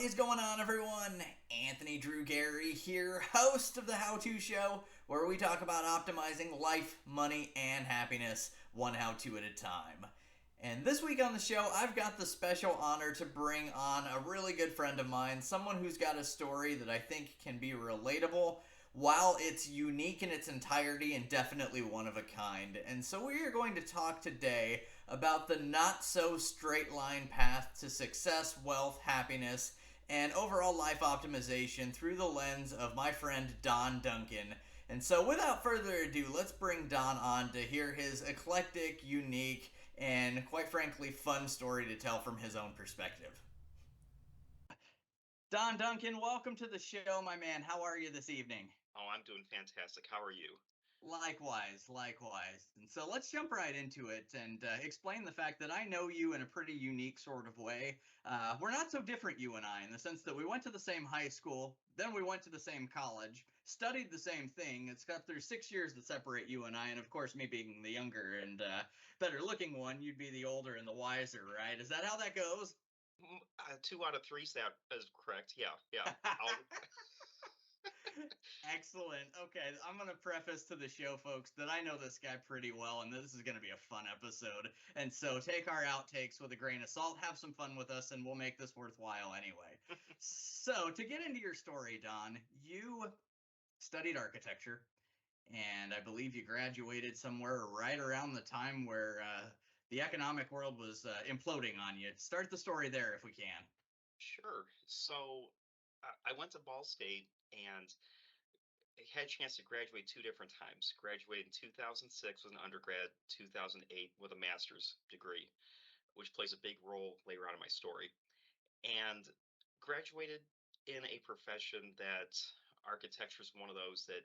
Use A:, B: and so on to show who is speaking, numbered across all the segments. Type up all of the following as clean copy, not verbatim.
A: is going on, everyone? Anthony Drew Gary here, host of the How To Show, where we talk about optimizing life, money, and happiness, one how to at a time. And this week on the show, I've got the special honor to bring on a really good friend of mine, someone who's got a story that I think can be relatable, while it's unique in its entirety and definitely one of a kind. And so we are going to talk today about the not so straight line path to success, wealth, happiness, and overall life optimization through the lens of my friend Don Duncan. And so without further ado, let's bring Don on to hear his eclectic, unique, and quite frankly fun story to tell from his own perspective. Don Duncan, welcome to the show, my man. How are you this evening?
B: Oh, I'm doing fantastic. How are you?
A: Likewise, likewise. And so let's jump right into it and explain the fact that I know you in a pretty unique sort of way. We're not so different, you and I, in the sense that we went to the same high school, then we went to the same college, studied the same thing. It's got there's 6 years that separate you and I, and of course, me being the younger and better looking one, you'd be the older and the wiser, right? Is that how that goes?
B: Two out of three that is correct. Yeah, yeah. I'll,
A: Excellent. Okay, I'm going to preface to the show, folks, that I know this guy pretty well, and this is going to be a fun episode. And so take our outtakes with a grain of salt, have some fun with us, and we'll make this worthwhile anyway. So, to get into your story, Don, you studied architecture, and I believe you graduated somewhere right around the time where the economic world was imploding on you. Start the story there if we can.
B: sure. So I went to Ball State and I had a chance to graduate two different times. Graduated in 2006 with an undergrad, 2008 with a master's degree, which plays a big role later on in my story. And graduated in a profession that architecture is one of those that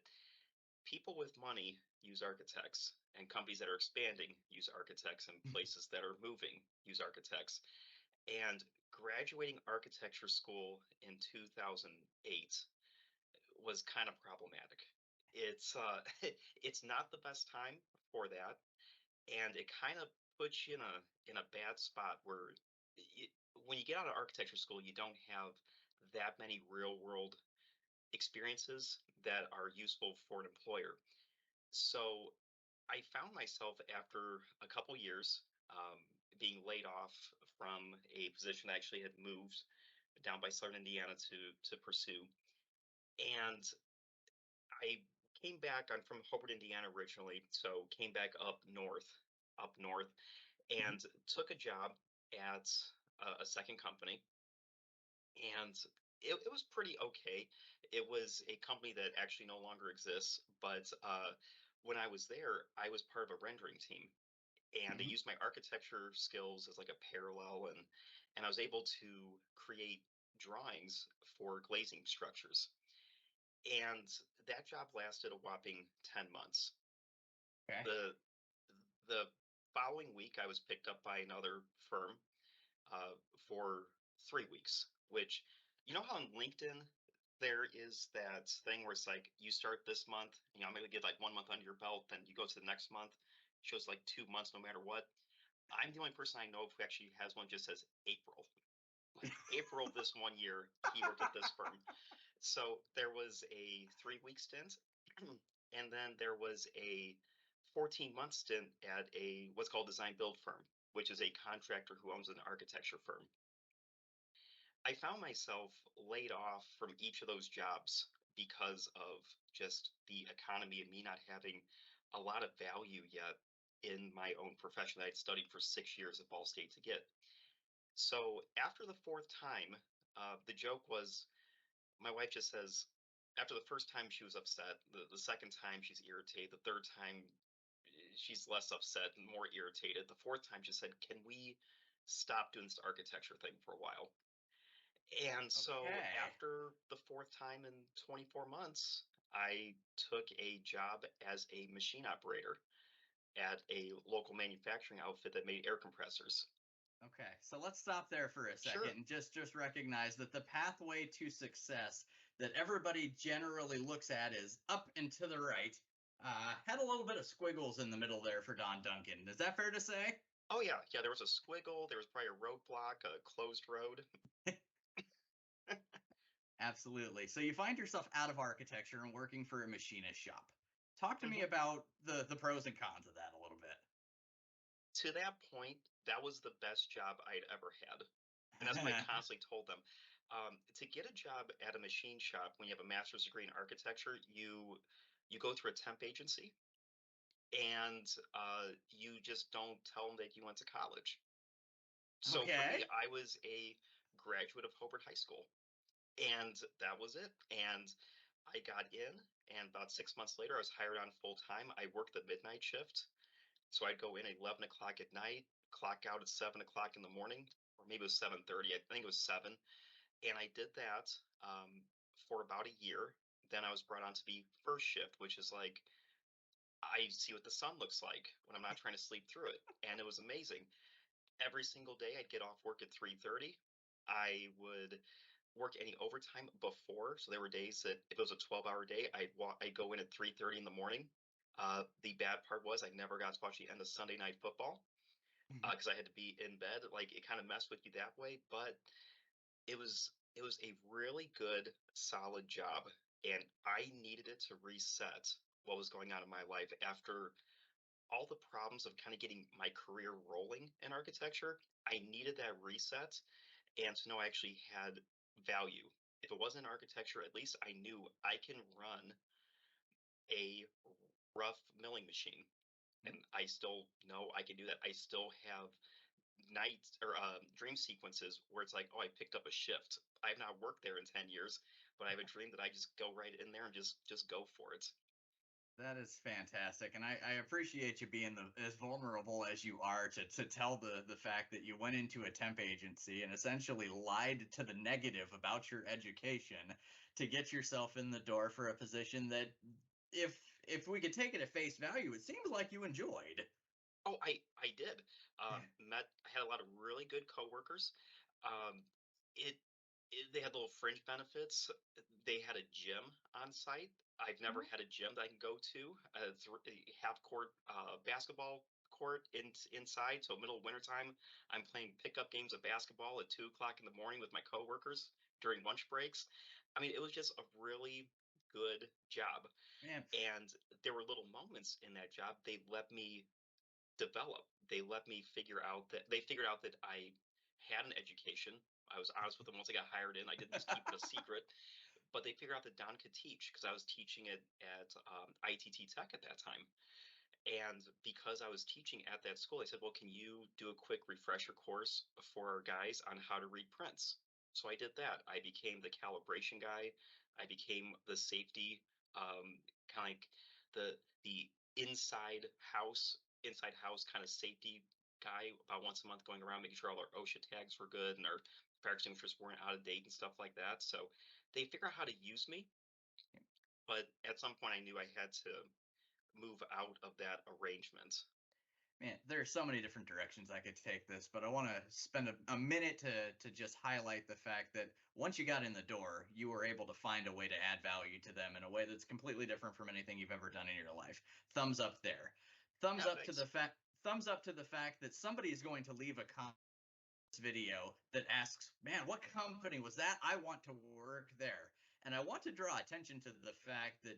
B: people with money use architects, and companies that are expanding use architects, and places that are moving use architects. And graduating architecture school in 2008 was kind of problematic. It's it's not the best time for that, and it kind of puts you in a bad spot where y when you get out of architecture school, you don't have that many real world experiences that are useful for an employer. So I found myself after a couple years being laid off from a position I actually had moved down by Southern Indiana to pursue. And I came back. I'm from Hobart, Indiana originally, so came back up north, and took a job at a second company. And it was pretty okay. It was a company that actually no longer exists, but when I was there, I was part of a rendering team, and I
A: Mhm.
B: used my architecture skills as like a parallel, and I was able to create drawings for glazing structures. And that job lasted a whopping 10 months.
A: Okay.
B: The the following week, I was picked up by another firm for 3 weeks, which, you know how on LinkedIn there is that thing where it's like you start this month, I'm gonna get like 1 month under your belt, then you go to the next month, shows like 2 months no matter what. I'm the only person I know of who actually has one just says April. Like April this one year, he worked at this firm. So there was a 3 week stint, and then there was a 14-month stint at a what's called design build firm, which is a contractor who owns an architecture firm. I found myself laid off from each of those jobs because of just the economy and me not having a lot of value yet in my own profession that I'd studied for 6 years at Ball State to get. So after the fourth time, the joke was my wife just says, after the first time she was upset, the second time she's irritated, the third time she's less upset and more irritated. The fourth time she said, "Can we stop doing this architecture thing for a while?" And so
A: Okay.
B: after the fourth time in 24 months, I took a job as a machine operator at a local manufacturing outfit that made air compressors.
A: Okay, so let's stop there for a second
B: Sure.
A: and just recognize that the pathway to success that everybody generally looks at is up and to the right. Had a little bit of squiggles in the middle there for Don Duncan. Is that fair to say?
B: Oh yeah, yeah. There was a squiggle. There was probably a roadblock, a closed road.
A: Absolutely. So you find yourself out of architecture and working for a machinist shop. Talk to me
B: Hmm.
A: about the pros and cons of that a little
B: To that point, that was the best job I'd ever had. And that's what I
A: bit.
B: constantly told them. To get a job at a machine shop when you have a master's degree in architecture, you go through a temp agency, and you just don't tell them that you went to college. So for me,
A: Okay.
B: I was a graduate of Hobart High School, and that was it. And I got in, and about 6 months later, I was hired on full time. I worked the midnight shift. So I'd go in at 11 o'clock at night, clock out at 7 o'clock in the morning, or maybe it was 7:30. I think it was seven, and I did that for about a year. Then I was brought on to be first shift, which is like I see what the sun looks like when I'm not trying to sleep through it, and it was amazing. Every single day, I'd get off work at 3:30. I would work any overtime before. So there were days that if it was a 12-hour day, I'd go in at 3:30 in the morning. The bad part was I never got to watch the end of Sunday Night Football because I had to be in bed. Like it kind of messed with you that way, but it was a really good, solid job, and I needed it to reset what was going on in my life after all the problems of kind of getting my career rolling in architecture. I needed that reset and to know I actually had value. If it wasn't architecture, at least I knew I can run a rough milling machine. And I still know I can do that. I still have nights or dream sequences where it's like, oh, I picked up a shift. I've not worked there in 10 years, but I have a dream that I just go right in there and just go for it.
A: That is fantastic, and I appreciate you being as vulnerable as you are to tell the fact that you went into a temp agency and essentially lied to the negative about your education to get yourself in the door for a position that, if we could take it at face value, it seems like you enjoyed.
B: Oh, I did. I had a lot of really good coworkers. Um, it, they had little fringe benefits. They had a gym on site. I've never
A: Oh,
B: had a gym that I can go to. Half court basketball court inside. So middle of wintertime, I'm playing pickup games of basketball at 2 o'clock in the morning with my coworkers during lunch breaks. I mean, it was just a really good job.
A: man.
B: And there were little moments in that job they let me develop. They let me figure out that they figured out that I had an education. I was honest with them once I got hired in. I didn't just keep it a secret, but they figured out that Don could teach because I was teaching it at ITT Tech at that time. And because I was teaching at that school, they said, "Well, can you do a quick refresher course for our guys on how to read prints?" So I did that. I became the calibration guy. I became the safety, kind of like the inside house kind of safety guy. About once a month, going around making sure all our OSHA tags were good and our fire extinguishers weren't out of date and stuff like that. So they figure out how to use me, but at some point, I knew I had to move out of that arrangement.
A: Man, there are so many different directions I could take this, but I want to spend a minute to just highlight the fact that once you got in the door, you were able to find a way to add value to them in a way that's completely different from anything you've ever done in your life. Thumbs up there. Thumbs
B: Yeah,
A: up to the
B: thanks.
A: fact. Thumbs up to the fact that somebody is going to leave a comment video that asks, "Man, what company was that? I want to work there." And I want to draw attention to the fact that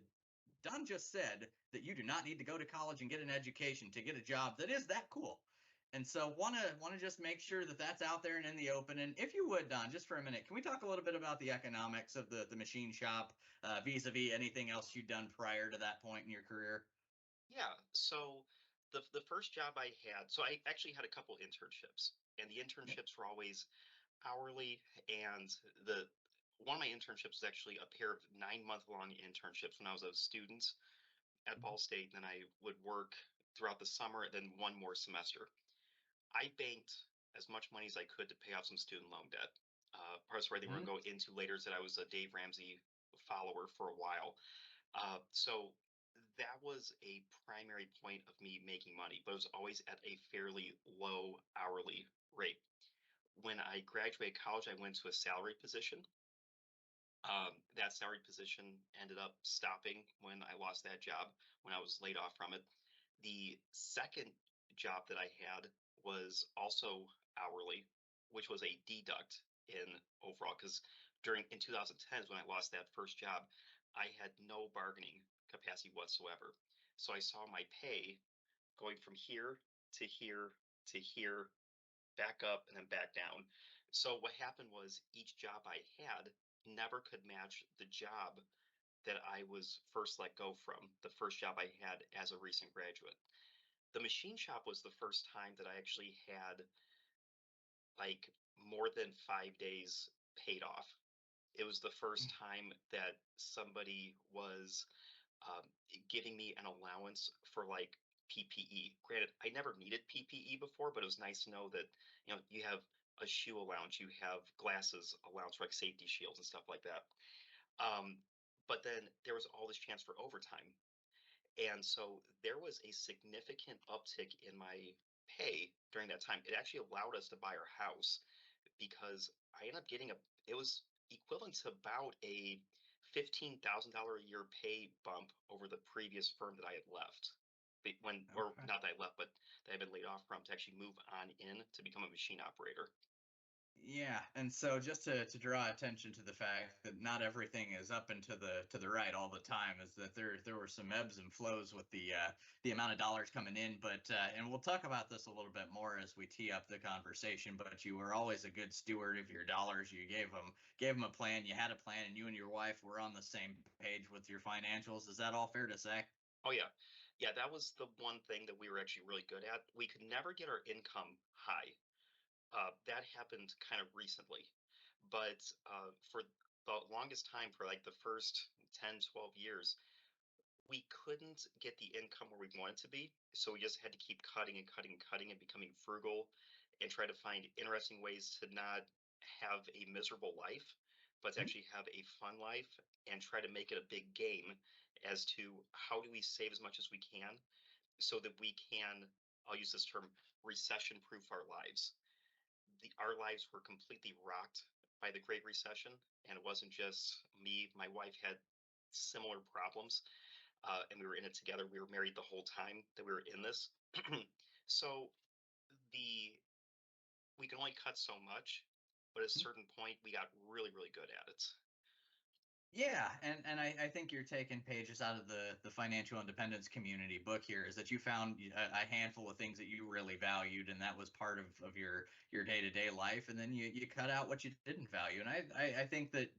A: Don just said that you do not need to go to college and get an education to get a job that is that cool. And so want to just make sure that that's out there and in the open. And if you would, Don, just for a minute, can we talk a little bit about the economics of the machine shop, vis-a-vis anything else you'd done prior to that point in your career?
B: Yeah. So the first job I had, so I actually had a couple internships, and the
A: Yep.
B: internships were always hourly. And the one of my internships was actually a pair of 9-month long internships when I was a student at
A: Mhm.
B: Ball State. And then I would work throughout the summer, then one more semester. I banked as much money as I could to pay off some student loan debt. Parts where they were
A: Mhm.
B: going to go into later is that I was a Dave Ramsey follower for a while. So that was a primary point of me making money, but it was always at a fairly low hourly rate. When I graduated college, I went to a salary position. That salary position ended up stopping when I lost that job, when I was laid off from it. The second job that I had was also hourly, which was a deduct in overall because during in 2010s when I lost that first job, I had no bargaining capacity whatsoever. So I saw my pay going from here to here to here, back up and then back down. So what happened was each job I had never could match the job that I was first let go from, the first job I had as a recent graduate. The machine shop was the first time that I actually had like more than 5 days paid off. It was the first time that somebody was giving me an allowance for like PPE. Granted, I never needed PPE before, but it was nice to know that you have a shoe allowance, you have glasses allowance for like safety shields and stuff like that. Um, but then there was all this chance for overtime, and so there was a significant uptick in my pay during that time. It actually allowed us to buy our house because I ended up getting a it was equivalent to about a $15,000 a year pay bump over the previous firm that I had left. When or
A: Okay.
B: not that I left, but that I had been laid off from to actually move on in to become a machine operator.
A: Yeah, and so just to draw attention to the fact that not everything is up and to the right all the time, is that there were some ebbs and flows with the amount of dollars coming in, but and we'll talk about this a little bit more as we tee up the conversation. But you were always a good steward of your dollars. You gave them a plan. You had a plan, and you and your wife were on the same page with your financials. Is that all fair to say?
B: Oh yeah. Yeah, that was the one thing that we were actually really good at. We could never get our income high. That happened kind of recently. But for the longest time, for like the first 10, 12 years, we couldn't get the income where we wanted to be. So we just had to keep cutting and cutting and cutting and becoming frugal and try to find interesting ways to not have a miserable life, but to
A: Mhm.
B: actually have a fun life and try to make it a big game as to how do we save as much as we can so that we can, I'll use this term, recession proof our lives. Our lives were completely rocked by the Great Recession. And it wasn't just me, my wife had similar problems, and we were in it together. We were married the whole time that we were in this. So the we can only cut so much, but at a certain point, we got really, really good at it.
A: Yeah, and I think you're taking pages out of the financial independence community book here, is that you found a handful of things that you really valued, and that was part of your day-to-day life, and then you cut out what you didn't value. And I think that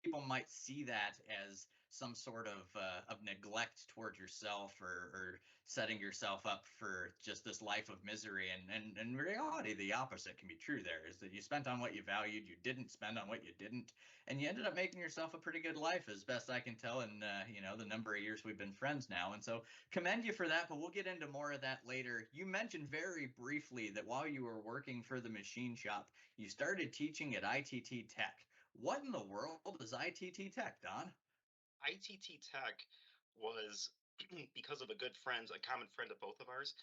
A: people might see that as some sort of neglect toward yourself, or setting yourself up for just this life of misery. And in reality, the opposite can be true. There is that you spent on what you valued, you didn't spend on what you didn't, and you ended up making yourself a pretty good life, as best I can tell, in the number of years we've been friends now. And so commend you for that. But we'll get into more of that later. You mentioned very briefly that while you were working for the machine shop, you started teaching at ITT Tech. What in the world is ITT Tech, Don?
B: ITT Tech was because of a good friend, a common friend of both of ours.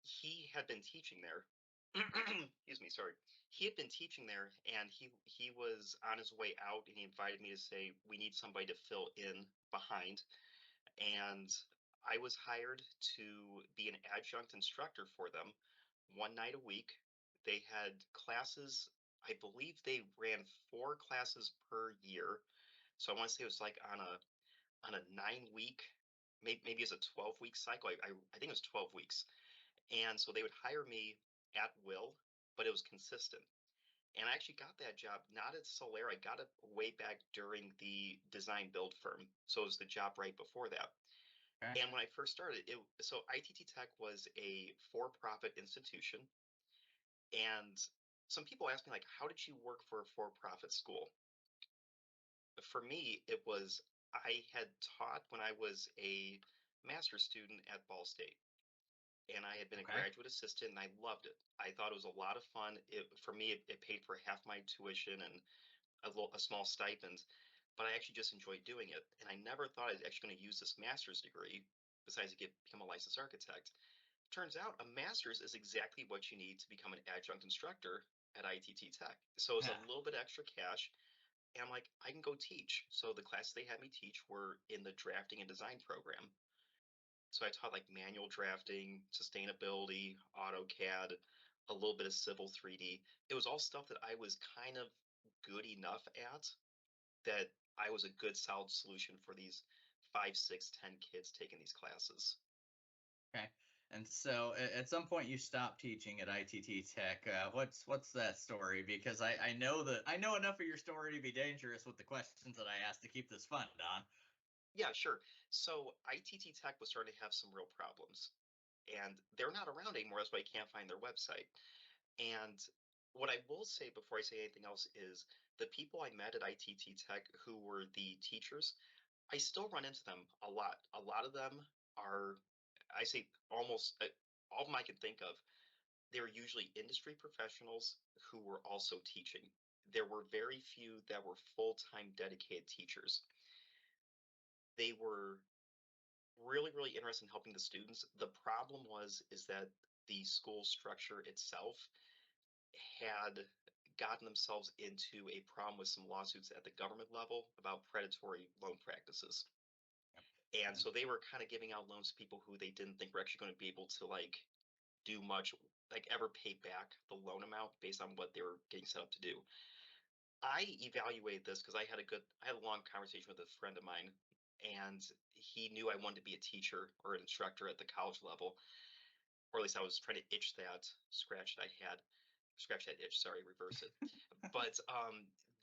B: He had been teaching there. Excuse me, sorry. He had been teaching there, and he was on his way out, and he invited me to say we need somebody to fill in behind. And I was hired to be an adjunct instructor for them one night a week. They had classes. I believe they ran 4 classes per year. So I want to say it was like on a 9 week, maybe it's a 12-week cycle. I think it was 12 weeks. And so they would hire me at will, but it was consistent. And I actually got that job not at Solar. I got it way back during the design build firm. So it was the job right before that.
A: Okay.
B: And when I first started, so ITT Tech was a for-profit institution. And some people ask me, like, how did you work for a for-profit school? For me, it was I had taught when I was a master's student at Ball State, and I had been a
A: Okay.
B: graduate assistant, and I loved it. I thought it was a lot of fun. For me, it paid for half my tuition and a small stipend, but I actually just enjoyed doing it. And I never thought I was actually going to use this master's degree besides to become a licensed architect. Turns out a master's is exactly what you need to become an adjunct instructor at ITT Tech. So it's a
A: Yeah.
B: little bit extra cash. And I'm like, I can go teach. So the classes they had me teach were in the drafting and design program. So I taught like manual drafting, sustainability, AutoCAD, a little bit of Civil 3D. It was all stuff that I was kind of good enough at. that I was a good, solid solution for these 5, 6, 10 kids taking these classes.
A: Okay. And so at some point you stopped teaching at ITT Tech. What's that story? Because I know enough of your story to be dangerous with the questions that I asked to keep this fun, Don.
B: Yeah, sure. So ITT Tech was starting to have some real problems, and they're not around anymore. That's why you can't find their website. And what I will say before I say anything else is the people I met at ITT Tech who were the teachers, I still run into them a lot. A lot of them are, I say almost all of them I can think of, they were usually industry professionals who were also teaching. There were very few that were full time dedicated teachers. They were really, really interested in helping the students. The problem was is that the school structure itself had gotten themselves into a problem with some lawsuits at the government level about predatory loan practices.
A: Yep.
B: And
A: And
B: so they were kind of giving out loans to people who they didn't think were actually going to be able to like do much, like ever pay back the loan amount based on what they were getting set up to do. I evaluated this because I had a long conversation with a friend of mine, and he knew I wanted to be a teacher or an instructor at the college level, or at least I was trying to scratch that itch, sorry, reverse it. But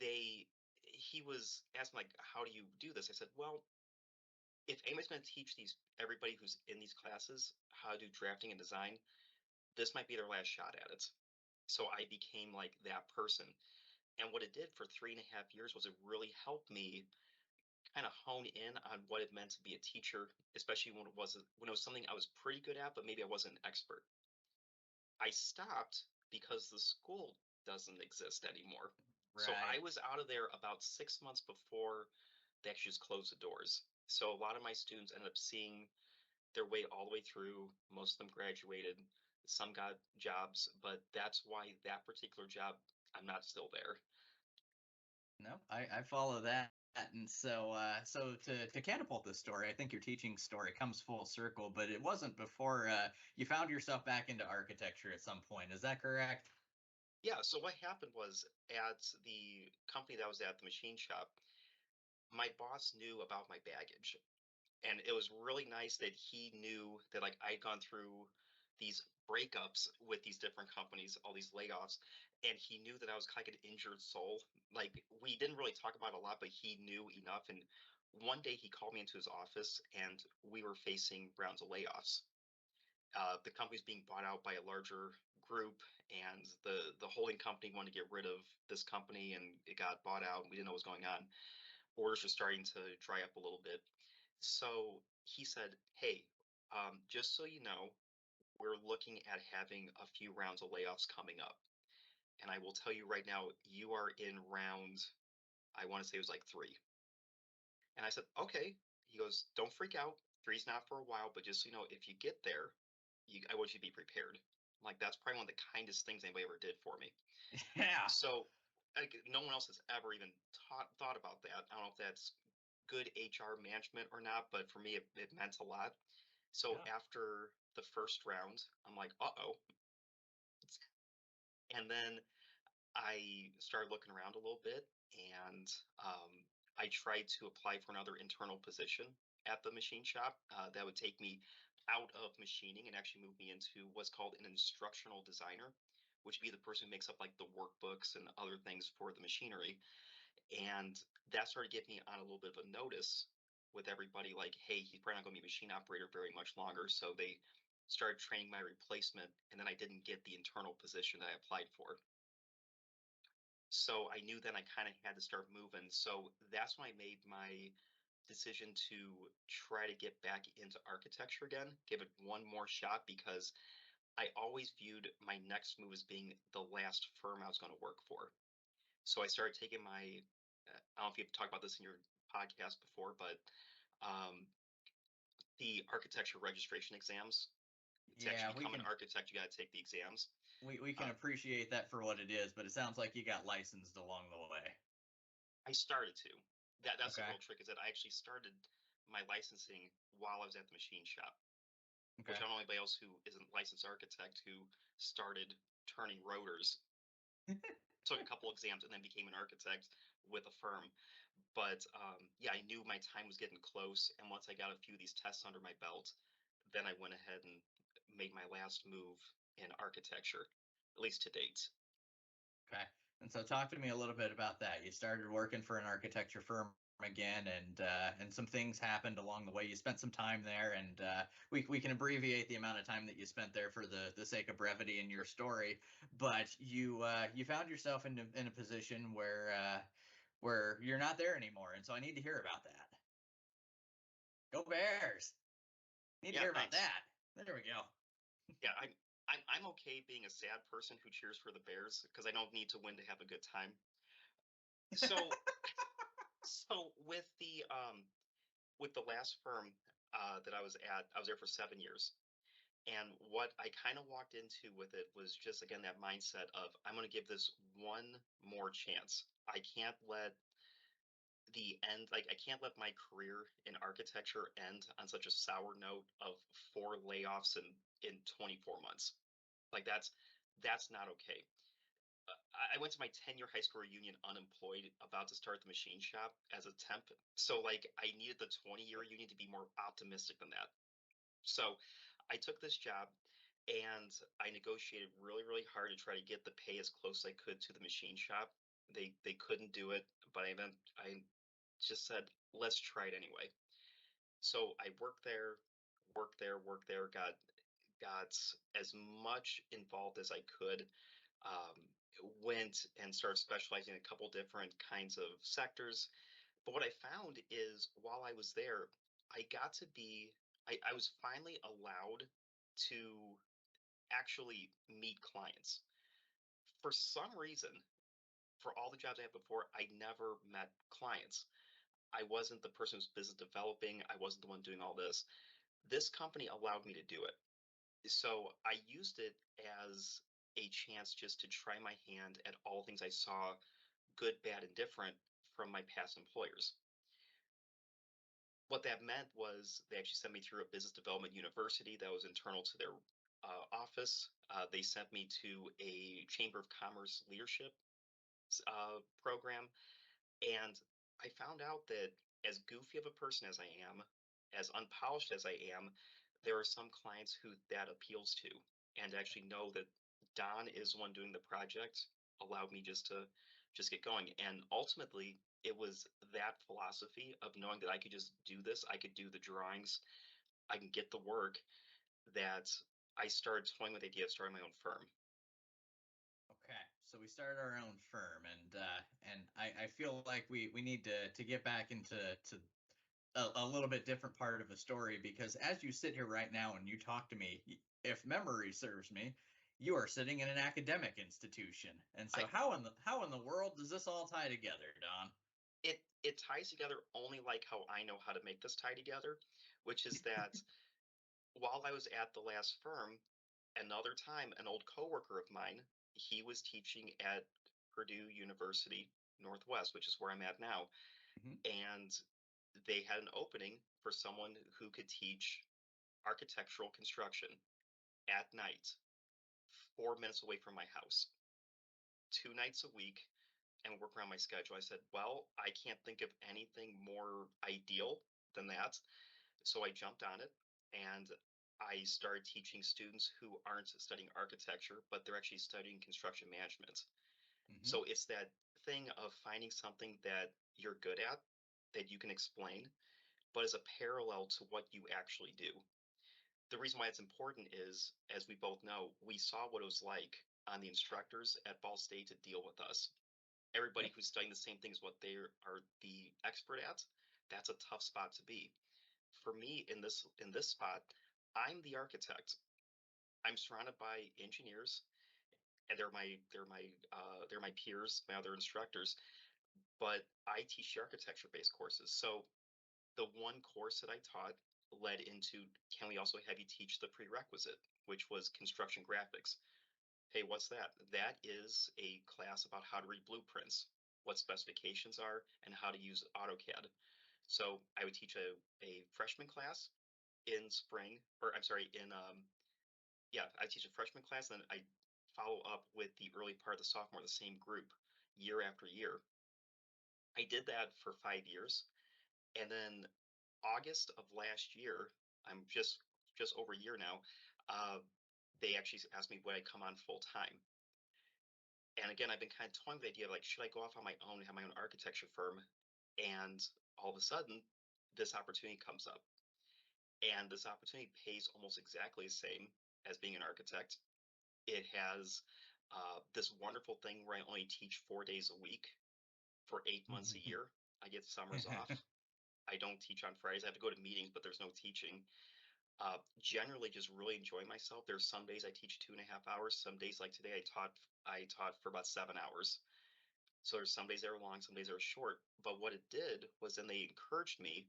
B: they he was asking like, how do you do this? I said, well, if anybody's going to teach these everybody who's in these classes how to do drafting and design, this might be their last shot at it. So I became like that person. And what it did for 3.5 years was it really helped me kind of hone in on what it meant to be a teacher, especially when it was something I was pretty good at, but maybe I wasn't an expert. I stopped because the school doesn't exist anymore. So I
A: right.
B: was out of there about 6 months before they actually just closed the doors. So a lot of my students ended up seeing their way all the way through. Most of them graduated, some got jobs, but that's why that particular job, I'm not still there.
A: No, I follow that. And so to catapult this story, I think your teaching story comes full circle, but it wasn't before you found yourself back into architecture at some point. Is that correct?
B: Yeah, so what happened was at the company that I was at, the machine shop, my boss knew about my baggage. And it was really nice that he knew that like I'd gone through these breakups with these different companies, all these layoffs, and he knew that I was kind of an injured soul. Like we didn't really talk about it a lot, but he knew enough. And one day he called me into his office, and we were facing rounds of layoffs. The company's being bought out by a larger group, and the holding company wanted to get rid of this company, and it got bought out. And we didn't know what was going on. Orders were starting to dry up a little bit. So he said, "Hey, just so you know, we're looking at having a few rounds of layoffs coming up. And I will tell you right now, you are in round, I want to say it was like three." And I said, "Okay." He goes, "Don't freak out. Three's not for a while, but just so you know, if you get there, I want you to be prepared." I'm like, that's probably one of the kindest things anybody ever did for me.
A: Yeah.
B: So like, no one else has ever even thought about that. I don't know if that's good HR management or not, but for me, it meant a lot. So
A: Yeah.
B: after the first round, I'm like, uh-oh. And then I started looking around a little bit, and I tried to apply for another internal position at the machine shop that would take me out of machining and actually move me into what's called an instructional designer, which would be the person who makes up like the workbooks and other things for the machinery. And that started getting me on a little bit of a notice with everybody like, hey, he's probably not going to be a machine operator very much longer. So they started training my replacement, and then I didn't get the internal position that I applied for. So I knew then I kind of had to start moving. So that's when I made my decision to try to get back into architecture again, give it one more shot, because I always viewed my next move as being the last firm I was going to work for. So I started taking my, I don't know if you've talked about this in your podcast before, but um, the architecture registration exams. To
A: Yeah,
B: actually become an architect, you got to take the exams.
A: we can
B: Uh,
A: appreciate that for what it is, but it sounds like you got licensed along the way.
B: I started to. That's the
A: Okay.
B: real trick, is that I actually started my licensing while I was at the machine shop, which
A: Okay.
B: I don't know anybody else who isn't licensed architect who started turning rotors, took a couple exams, and then became an architect with a firm. But yeah, I knew my time was getting close, and once I got a few of these tests under my belt, then I went ahead and made my last move in architecture, at least to date.
A: Okay. And so talk to me a little bit about that. You started working for an architecture firm again, and some things happened along the way. You spent some time there, and we can abbreviate the amount of time that you spent there for the sake of brevity in your
B: Sure.
A: story. But you found yourself in a position where you're not there anymore, and so I need to hear about that. Go Bears! Need to
B: Yeah,
A: hear about
B: thanks.
A: that. There we go.
B: Yeah, I'm okay being a sad person who cheers for the Bears because I don't need to win to have a good time. So so with the last firm that I was at, I was there for 7 years. And what I kind of walked into with it was just again that mindset of I'm going to give this one more chance. I can't let I can't let my career in architecture end on such a sour note of four layoffs in 24 months. Like that's not okay. I went to my 10-year high school reunion unemployed, about to start the machine shop as a temp. So like I needed the 20-year reunion to be more optimistic than that. So I took this job and I negotiated really, really hard to try to get the pay as close as I could to the machine shop. They couldn't do it, but I just said, let's try it anyway. So I worked there, got as much involved as I could. Um, Went and started specializing in a couple different kinds of sectors. But what I found is while I was there, I got to be I was finally allowed to actually meet clients. For some reason, for all the jobs I had before, I never met clients. I wasn't the person who's business developing. I wasn't the one doing all this. This company allowed me to do it. So I used it as a chance just to try my hand at all things I saw, good, bad, and different, from my past employers. What that meant was they actually sent me through a business development university that was internal to their office. They sent me to a Chamber of Commerce leadership program. And I found out that as goofy of a person as I am, as unpolished as I am, there are some clients who that appeals to. And to actually know that Don is one doing the project allowed me just get going. And ultimately, it was that philosophy of knowing that I could just do this, I could do the drawings, I can get the work, that I started toying with the idea of starting my own firm.
A: Okay, so we started our own firm, and I feel like we need to get back into to a little bit different part of the story because as you sit here right now and you talk to me, if memory serves me, you are sitting in an academic institution, and so
B: I
A: how in the world does this all tie together, Don?
B: it ties together only like how I know how to make this tie together, which is that while I was at the last firm, another time, an old coworker of mine, he was teaching at Purdue University Northwest, which is where I'm at now,
A: Hmm.
B: and they had an opening for someone who could teach architectural construction at night, 4 minutes away from my house, 2 nights a week, and work around my schedule. I said, well, I can't think of anything more ideal than that. So I jumped on it and I started teaching students who aren't studying architecture, but they're actually studying construction management.
A: Hmm.
B: So it's that thing of finding something that you're good at, that you can explain, but as a parallel to what you actually do. The reason why it's important is, as we both know, we saw what it was like on the instructors at Ball State to deal with us. Everybody
A: Yep.
B: who's studying the same things what they are the expert at, that's a tough spot to be. For me in this spot, I'm the architect. I'm surrounded by engineers, and they're my peers, my other instructors. But I teach the architecture based courses. So the one course that I taught led into, can we also have you teach the prerequisite, which was construction graphics? Hey, what's that? That is a class about how to read blueprints, what specifications are, and how to use AutoCAD. So I would teach a freshman class in spring, or I'm sorry, in yeah, I teach a freshman class, and then I follow up with the early part of the sophomore, the same group, year after year. I did that for 5 years, and then August of last year, I'm just over a year now. Uh, they actually asked me would I come on full time. And again, I've been kind of toying with the idea of like, should I go off on my own and have my own architecture firm? And all of a sudden, this opportunity comes up, and this opportunity pays almost exactly the same as being an architect. It has this wonderful thing where I only teach 4 days a week for 8 months a year. I get summers off. I don't teach on Fridays. I have to go to meetings, but there's no teaching. Generally, just really enjoy myself. There's some days I teach 2.5 hours. Some days, like today, I taught for about 7 hours. So there's some days that are long, some days that are short. But what it did was then they encouraged me,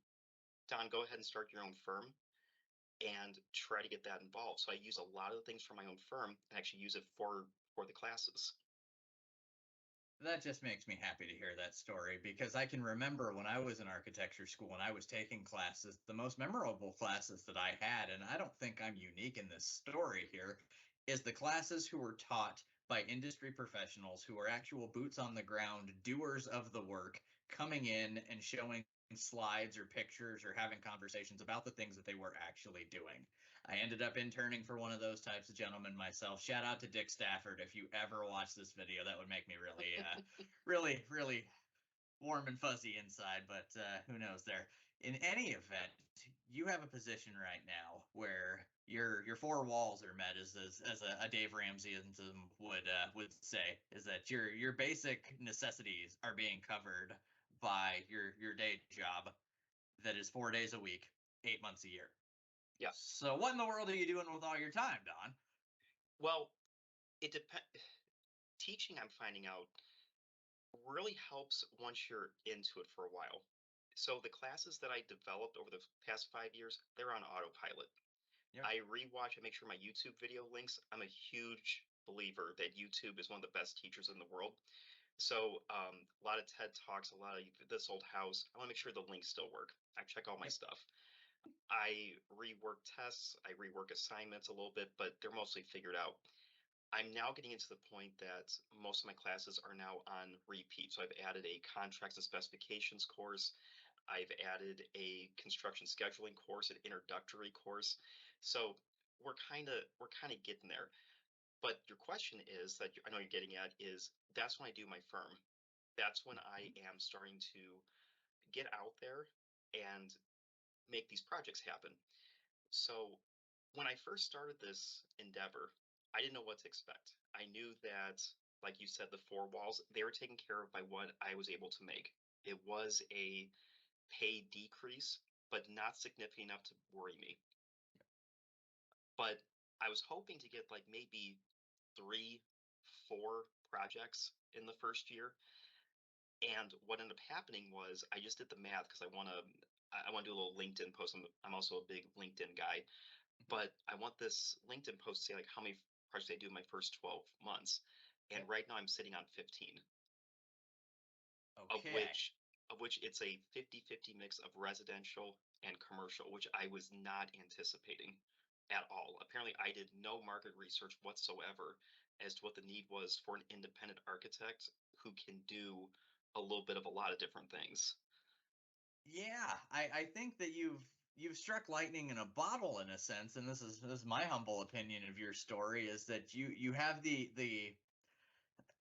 B: Don, go ahead and start your own firm and try to get that involved. So I use a lot of the things from my own firm and actually use it for the classes.
A: That just makes me happy to hear that story because I can remember when I was in architecture school and I was taking classes, the most memorable classes that I had, and I don't think I'm unique in this story here, is the classes who were taught by industry professionals who are actual boots on the ground doers of the work coming in and showing slides or pictures or having conversations about the things that they were actually doing. I ended up interning for one of those types of gentlemen myself. Shout out to Dick Stafford. If you ever watch this video, that would make me really, really warm and fuzzy inside, but who knows there. In any event, you have a position right now where your four walls are met, as a Dave Ramseyism would say, is that your basic necessities are being covered by your day job that is 4 days a week, 8 months a year.
B: Yeah.
A: So what in the world are you doing with all your time, Don?
B: Well, it depends. Teaching, I'm finding out, really helps once you're into it for a while. So the classes that I developed over the past 5 years, they're on autopilot.
A: Yep.
B: I rewatch and make sure my YouTube video links. I'm a huge believer that YouTube is one of the best teachers in the world. So a lot of TED Talks, a lot of this old house. I want to make sure the links still work. I check all my
A: Yep.
B: stuff. I rework tests. I rework assignments a little bit, but they're mostly figured out. I'm now getting into the point that most of my classes are now on repeat. So I've added a contracts and specifications course. I've added a construction scheduling course, an introductory course. So we're kind of getting there. But your question is that I know you're getting at is that's when I do my firm. That's when I am starting to get out there and make these projects happen. So when I first started this endeavor, I didn't know what to expect. I knew that, like you said, the four walls, they were taken care of by what I was able to make. It was a pay decrease, but not significant enough to worry me. But I was hoping to get like maybe three, four projects in the first year. And what ended up happening was I just did the math because I want to do a little LinkedIn post. I'm also a big LinkedIn guy, but I want this LinkedIn post to say like how many projects I do in my first 12 months. And
A: Yep.
B: right now I'm sitting on 15, of
A: Okay.
B: which of which it's a 50-50 mix of residential and commercial, which I was not anticipating at all. Apparently, I did no market research whatsoever as to what the need was for an independent architect who can do a little bit of a lot of different things.
A: Yeah, I think that you've struck lightning in a bottle in a sense, and this is my humble opinion of your story is that you have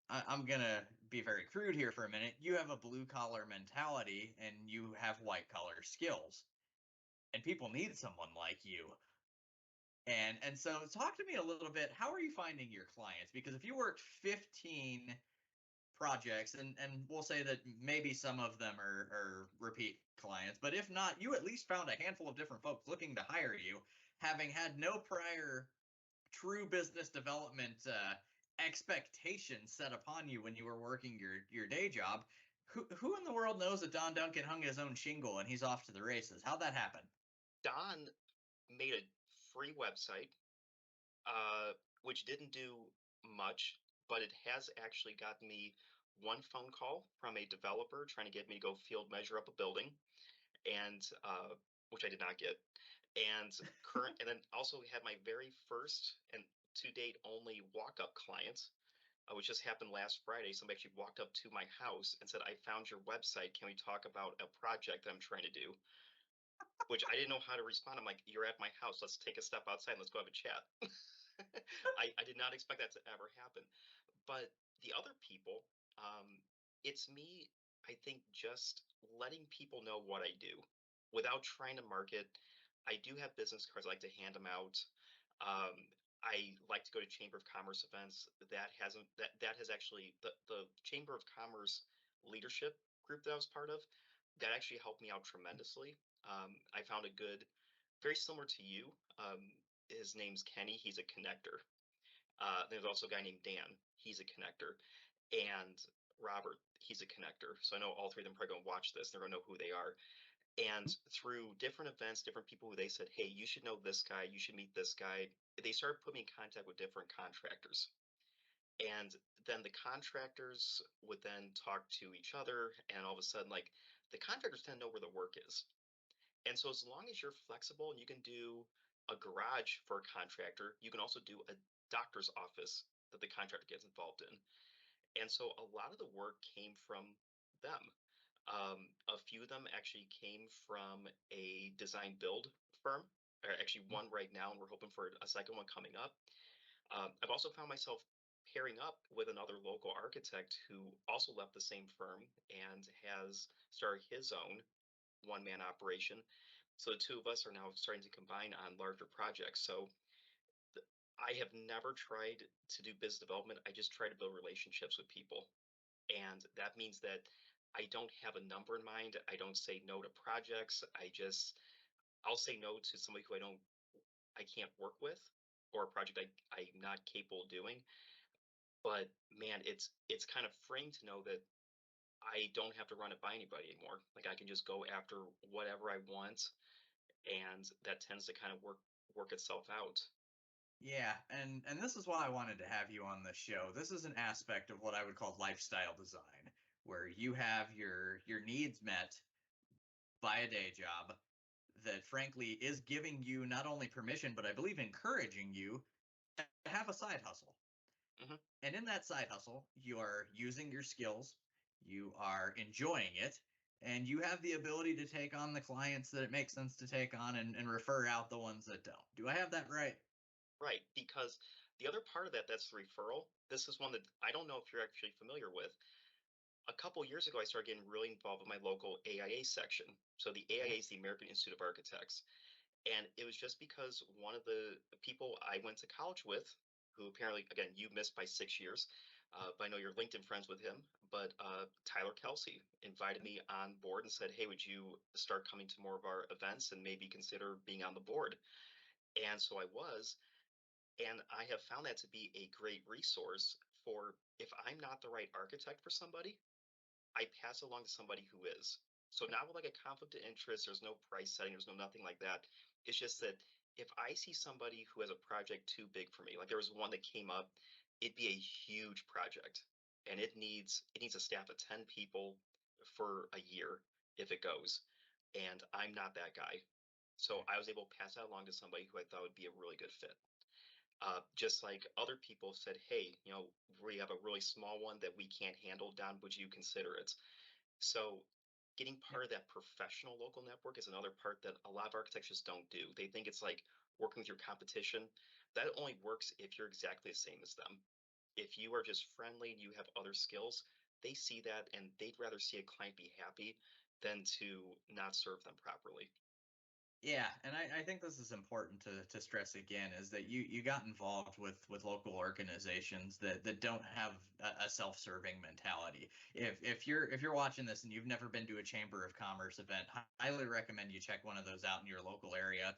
A: I'm gonna be very crude here for a minute. You have a blue collar mentality and you have white collar skills, and people need someone like you. And so talk to me a little bit. How are you finding your clients? Because if you worked 15 projects, and we'll say that maybe some of them are repeat clients, but if not, you at least found a handful of different folks looking to hire you, having had no prior true business development expectations set upon you when you were working your day job. Who in the world knows that Don Duncan hung his own shingle and he's off to the races? How'd that happen?
B: Don made a free website, uh, which didn't do much, but it has actually gotten me one phone call from a developer trying to get me to go field measure up a building, and which I did not get. And then also we had my very first and to date only walk up client which just happened last Friday. Somebody actually walked up to my house and said, "I found your website. Can we talk about a project that I'm trying to do?" Which I didn't know how to respond. I'm like, "You're at my house. Let's take a step outside and let's go have a chat." I did not expect that to ever happen. But the other people, it's me, I think, just letting people know what I do without trying to market. I do have business cards. I like to hand them out. I like to go to Chamber of Commerce events. That has actually the Chamber of Commerce leadership group that I was part of. That actually helped me out tremendously. I found a good, very similar to you. His name's Kenny. He's a connector. There's also a guy named Dan. He's a connector, and Robert. He's a connector. So I know all three of them are probably going to watch this. They're going to know who they are. And through different events, different people who they said, "Hey, you should know this guy. You should meet this guy." They started putting me in contact with different contractors. And then the contractors would then talk to each other, and all of a sudden, like, the contractors tend to know where the work is. And so as long as you're flexible and you can do a garage for a contractor, you can also do a doctor's office that the contractor gets involved in. And so a lot of the work came from them. A few of them actually came from a design build firm, or actually one right now, and we're hoping for a second one coming up. I've also found myself pairing up with another local architect who also left the same firm and has started his own one man operation. So the two of us are now starting to combine on larger projects. So I have never tried to do business development. I just try to build relationships with people. And that means that I don't have a number in mind. I don't say no to projects. I'll say no to somebody who I can't work with, or a project I'm not capable of doing. But man, it's kind of freeing to know that I don't have to run it by anybody anymore. Like, I can just go after whatever I want, and that tends to kind of work itself out.
A: Yeah, and this is why I wanted to have you on this show. This is an aspect of what I would call lifestyle design, where you have your needs met by a day job that frankly is giving you not only permission, but I believe encouraging you to have a side hustle.
B: Hmm.
A: And in that side hustle, you are using your skills, you are enjoying it, and you have the ability to take on the clients that it makes sense to take on and refer out the ones that don't. Do I have that right?
B: Right, because the other part of that's the referral. This is one that I don't know if you're actually familiar with. A couple years ago, I started getting really involved with my local AIA section. So the
A: Yeah.
B: AIA is the American Institute of Architects. And it was just because one of the people I went to college with, who apparently, again, you missed by 6 years, but I know you're LinkedIn friends with him. But Tyler Kelsey invited me on board and said, "Hey, would you start coming to more of our events and maybe consider being on the board?" And so I was. And I have found that to be a great resource for if I'm not the right architect for somebody, I pass it along to somebody who is. So not with like a conflict of interest, there's no price setting, there's no nothing like that. It's just that if I see somebody who has a project too big for me, like there was one that came up, it'd be a huge project and it needs a staff of 10 people for a year if it goes. And I'm not that guy. So I was able to pass that along to somebody who I thought would be a really good fit. Just like other people said, "Hey, we have a really small one that we can't handle. Don, would you consider it?" So getting
A: Yeah.
B: part of that professional local network is another part that a lot of architects just don't do. They think it's like working with your competition. That only works if you're exactly the same as them. If you are just friendly and you have other skills, they see that and they'd rather see a client be happy than to not serve them properly.
A: Yeah, and I think this is important to stress again is that you got involved with local organizations that don't have a self-serving mentality. If you're watching this and you've never been to a Chamber of Commerce event, highly recommend you check one of those out in your local area.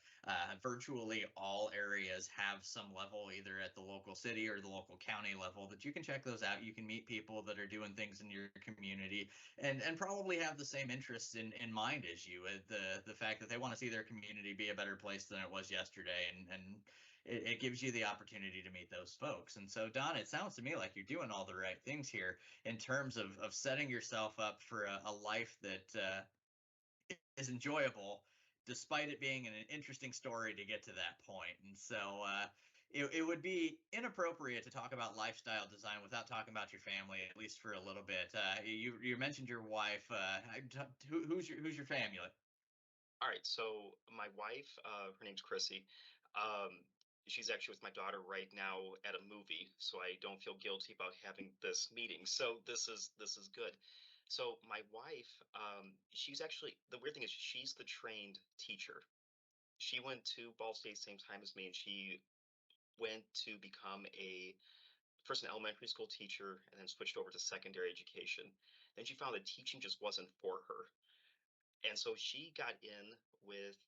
A: Virtually all areas have some level, either at the local city or the local county level, that you can check those out. You can meet people that are doing things in your community and probably have the same interests in mind as you. The fact that they want to see their community be a better place than it was yesterday, and it gives you the opportunity to meet those folks. And so, Don, it sounds to me like you're doing all the right things here in terms of setting yourself up for a life that is enjoyable, despite it being an interesting story to get to that point. And so, it would be inappropriate to talk about lifestyle design without talking about your family, at least for a little bit. You mentioned your wife. Who's your family?
B: All right, so my wife, her name's Chrissy. Um, she's actually with my daughter right now at a movie, so I don't feel guilty about having this meeting. So this is good. So my wife, she's actually the weird thing is she's the trained teacher. She went to Ball State same time as me, and she went to become a first an elementary school teacher, and then switched over to secondary education. Then she found that teaching just wasn't for her, and so she got in with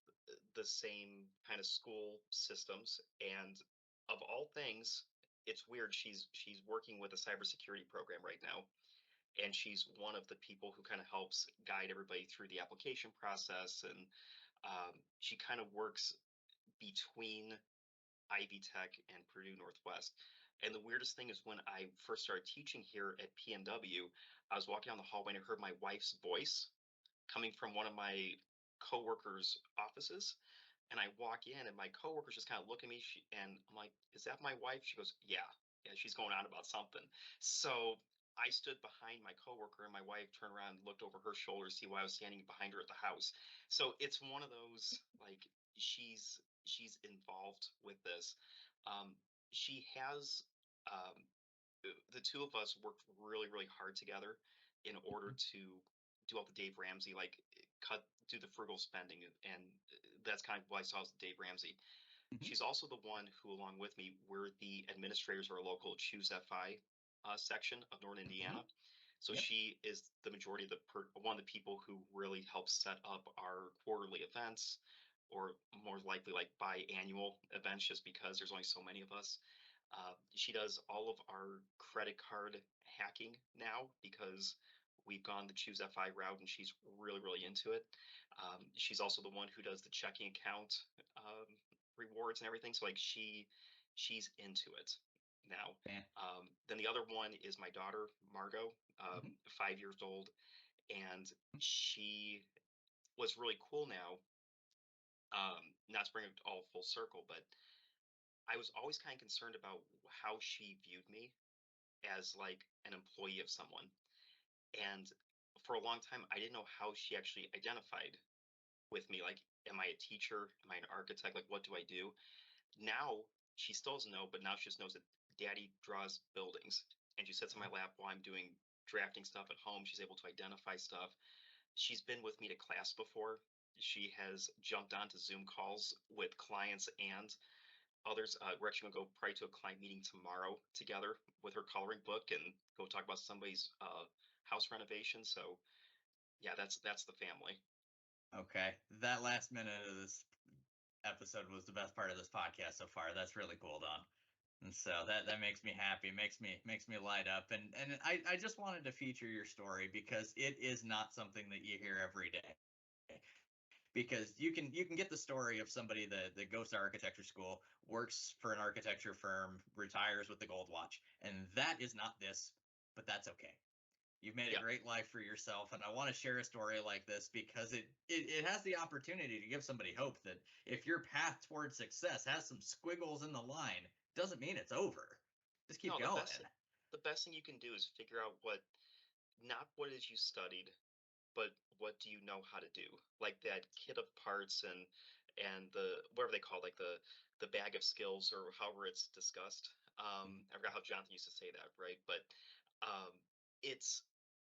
B: the same kind of school systems. And of all things, it's weird, she's working with a cybersecurity program right now, and she's one of the people who kind of helps guide everybody through the application process. And she kind of works between Ivy Tech and Purdue Northwest. And the weirdest thing is when I first started teaching here at PNW, I was walking down the hallway and I heard my wife's voice coming from one of my coworkers' offices. And I walk in, and my coworkers just kind of look at me, and I'm like, "Is that my wife?" She goes, "Yeah, yeah." She's going on about something. So I stood behind my coworker, and my wife turned around and looked over her shoulder to see why I was standing behind her at the house. So it's one of those, like, she's involved with this. Um, she has um, the two of us worked really, really hard together in order to do all the Dave Ramsey, like cut, do the frugal spending. And that's kind of why I saw as Dave Ramsey.
A: Mm-hmm.
B: She's also the one who, along with me, we're the administrators of our local Choose FI section of Northern
A: Mm-hmm.
B: Indiana. So
A: Yep.
B: she is the majority of one of the people who really helps set up our quarterly events, or more likely like biannual events, just because there's only so many of us. She does all of our credit card hacking now because we've gone the Choose FI route, and she's really, really into it. She's also the one who does the checking account um, rewards and everything. So like she's into it now.
A: Man.
B: Then the other one is my daughter Margot,
A: Mm-hmm.
B: 5 years old, and she what's really cool now. Not to bring it all full circle, but I was always kind of concerned about how she viewed me as like an employee of someone. And for a long time, I didn't know how she actually identified with me. Like, am I a teacher? Am I an architect? Like, what do I do? Now she still doesn't know, but now she just knows that daddy draws buildings. And she sits on my lap while I'm doing drafting stuff at home. She's able to identify stuff. She's been with me to class before. She has jumped onto Zoom calls with clients and others. We're actually going to go probably to a client meeting tomorrow together with her coloring book and go talk about somebody's house renovation. So yeah, that's the family.
A: Okay. That last minute of this episode was the best part of this podcast so far. That's really cool, Don. And so that makes me happy, makes me light up. And I just wanted to feature your story because it is not something that you hear every day. Because you can get the story of somebody that goes to architecture school, works for an architecture firm, retires with the gold watch, and that is not this, but that's okay. You've made a
B: Yeah.
A: great life for yourself, and I want to share a story like this because it has the opportunity to give somebody hope that if your path towards success has some squiggles in the line, doesn't mean it's over. Just keep
B: No,
A: going.
B: the best thing you can do is figure out what, not what it is you studied, but what do you know how to do? Like that kit of parts, and the whatever they call it, like the bag of skills, or however it's discussed. I forgot how Jonathan used to say that, right? But um, it's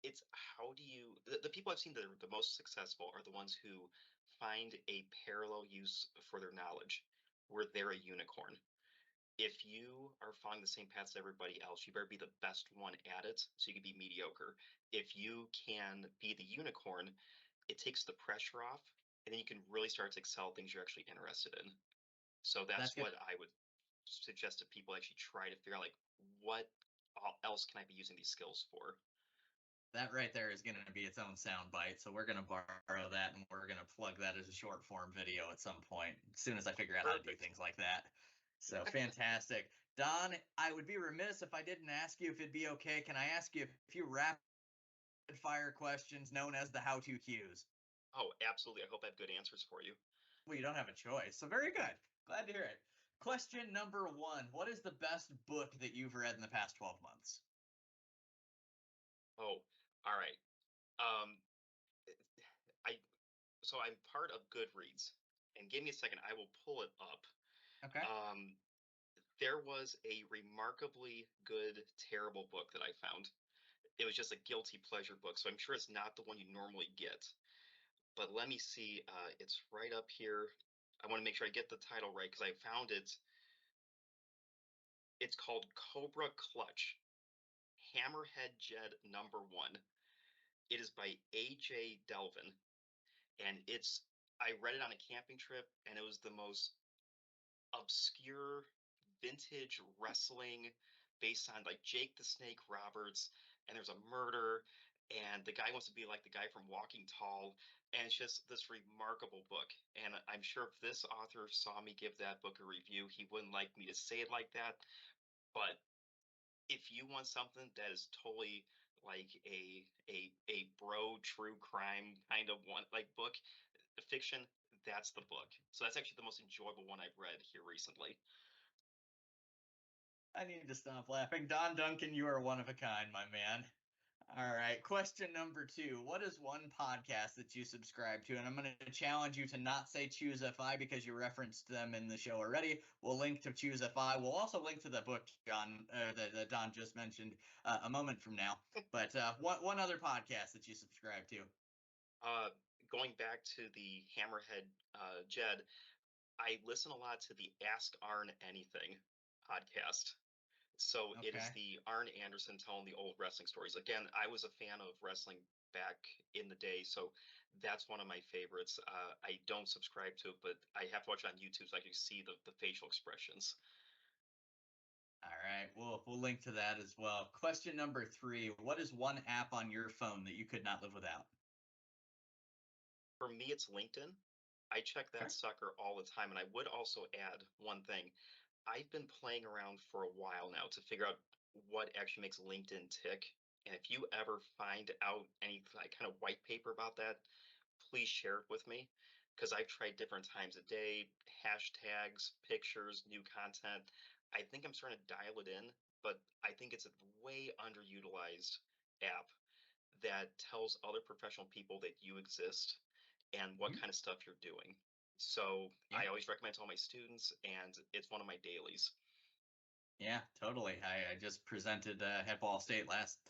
B: it's how do you the people I've seen that are the most successful are the ones who find a parallel use for their knowledge, where they're a unicorn. If you are following the same paths as everybody else, you better be the best one at it so you can be mediocre. If you can be the unicorn, it takes the pressure off, and then you can really start to excel at things you're actually interested in. So
A: That's
B: that's
A: good.
B: what I would suggest to people actually try to figure out, like, what else can I be using these skills for?
A: That right there is going to be its own sound bite. So we're going to borrow that and we're going to plug that as a short form video at some point as soon as I figure out how to do
B: Perfect.
A: things like that. So fantastic. Don, I would be remiss if I didn't ask you if it'd be okay. Can I ask you a few rapid fire questions known as the how to cues?
B: Oh, absolutely. I hope I have good answers for you.
A: Well, you don't have a choice. So very good. Glad to hear it. Question number one. What is the best book that you've read in the past 12 months?
B: Oh, all right. Um, I so I'm part of Goodreads, and give me a second. I will pull it up.
A: Okay.
B: Um, there was a remarkably good, terrible book that I found. It was just a guilty pleasure book, so I'm sure it's not the one you normally get. But let me see. It's right up here. I want to make sure I get the title right because I found it. It's called Cobra Clutch, Hammerhead Jed Number One. It is by A.J. Delvin, and I read it on a camping trip, and it was the most obscure vintage wrestling based on like Jake the Snake Roberts, and there's a murder, and the guy wants to be like the guy from Walking Tall, and it's just this remarkable book. And I'm sure if this author saw me give that book a review, he wouldn't like me to say it like that. But if you want something that is totally like a bro true crime kind of one like book, fiction, that's the book. So that's actually the most enjoyable one I've read here recently.
A: I need to stop laughing. Don Duncan, you are one of a kind, my man. All right. Question number two. What is one podcast that you subscribe to? And I'm going to challenge you to not say Choose FI because you referenced them in the show already. We'll link to Choose FI. We'll also link to the book John that Don just mentioned a moment from now. But one other podcast that you subscribe to.
B: Uh, Going back to the Hammerhead Jed, I listen a lot to the Ask Arn Anything podcast. So it is
A: Okay.
B: the Arn Anderson telling the old wrestling stories. Again, I was a fan of wrestling back in the day, so that's one of my favorites. I don't subscribe to it, but I have to watch it on YouTube so I can see the facial expressions.
A: All right. We'll link to that as well. Question number three. What is one app on your phone that you could not live without?
B: For me, it's LinkedIn. I check that
A: Okay.
B: sucker all the time, and I would also add one thing. I've been playing around for a while now to figure out what actually makes LinkedIn tick. And if you ever find out any like, kind of white paper about that, please share it with me because I've tried different times a day, hashtags, pictures, new content. I think I'm starting to dial it in, but I think it's a way underutilized app that tells other professional people that you exist and what
A: Mhm.
B: kind of stuff you're doing. So
A: Yeah.
B: I always recommend to all my students, and it's one of my dailies.
A: Yeah, totally. I just presented at Ball State last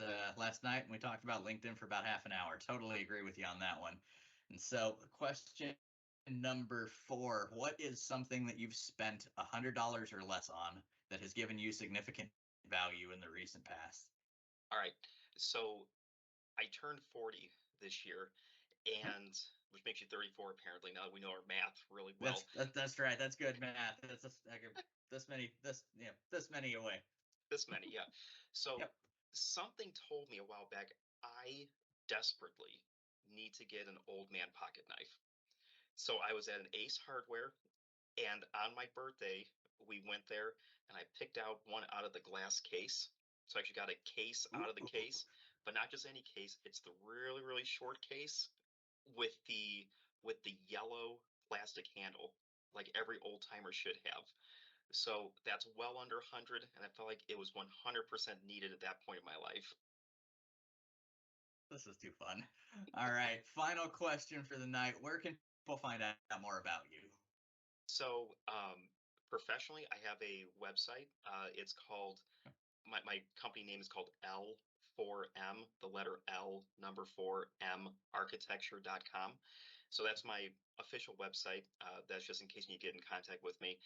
A: night, and we talked about LinkedIn for about half an hour. Totally agree with you on that one. And so, question number four: what is something that you've spent $100 or less on that has given you significant value in the recent past?
B: All right. So I turned 40 this year,
A: Yep.
B: and which makes you 34 apparently. Now that we know our math really
A: That's
B: well,
A: that's right. That's good math. That's just, this many away.
B: this many, yeah. So
A: Yep.
B: something told me a while back I desperately need to get an old man pocket knife. So I was at an Ace Hardware, and on my birthday, we went there and I picked out one out of the glass case. So I actually got a case out of the
A: Ooh.
B: case, but not just any case. It's the really, really short case with the yellow plastic handle, like every old timer should have. So that's well under 100, and I felt like it was 100% needed at that point in my life.
A: This is too fun. All right. Final question for the night. Where can people find out more about you?
B: So professionally, I have a website. It's called my company name is called L4M, the letter L, number 4M, architecture.com. So that's my official website. That's just in case you get in contact with me.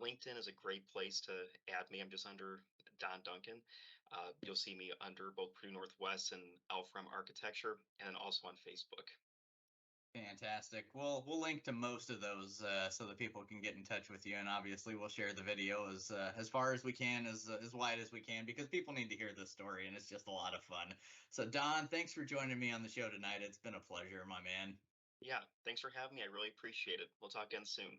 B: LinkedIn is a great place to add me. I'm just under Don Duncan. You'll see me under both Purdue Northwest and L4M Architecture, and then also on Facebook.
A: Fantastic. We'll link to most of those so that people can get in touch with you, and obviously we'll share the video as far as we can, as wide as we can, because people need to hear this story, and it's just a lot of fun. So Don, thanks for joining me on the show tonight. It's been a pleasure, my man.
B: Yeah, thanks for having me. I really appreciate it. We'll talk again soon.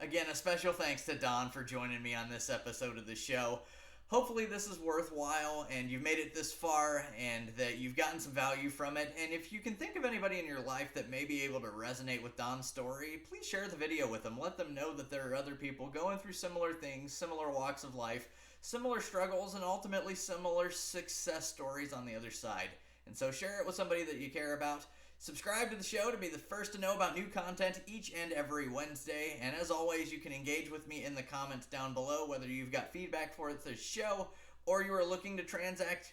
A: Again, a special thanks to Don for joining me on this episode of the show. hopefully this is worthwhile and you've made it this far and that you've gotten some value from it. And if you can think of anybody in your life that may be able to resonate with Don's story, please share the video with them. Let them know that there are other people going through similar things, similar walks of life, similar struggles, and ultimately similar success stories on the other side. And so share it with somebody that you care about. Subscribe to the show to be the first to know about new content each and every Wednesday. And as always, you can engage with me in the comments down below, whether you've got feedback for the show or you are looking to transact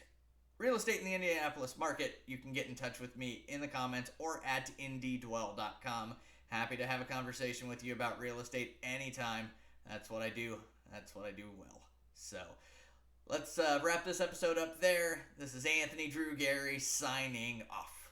A: real estate in the Indianapolis market. You can get in touch with me in the comments or at indydwell.com. Happy to have a conversation with you about real estate anytime. That's what I do. That's what I do well. So let's wrap this episode up there. This is Anthony Drew Gary signing off.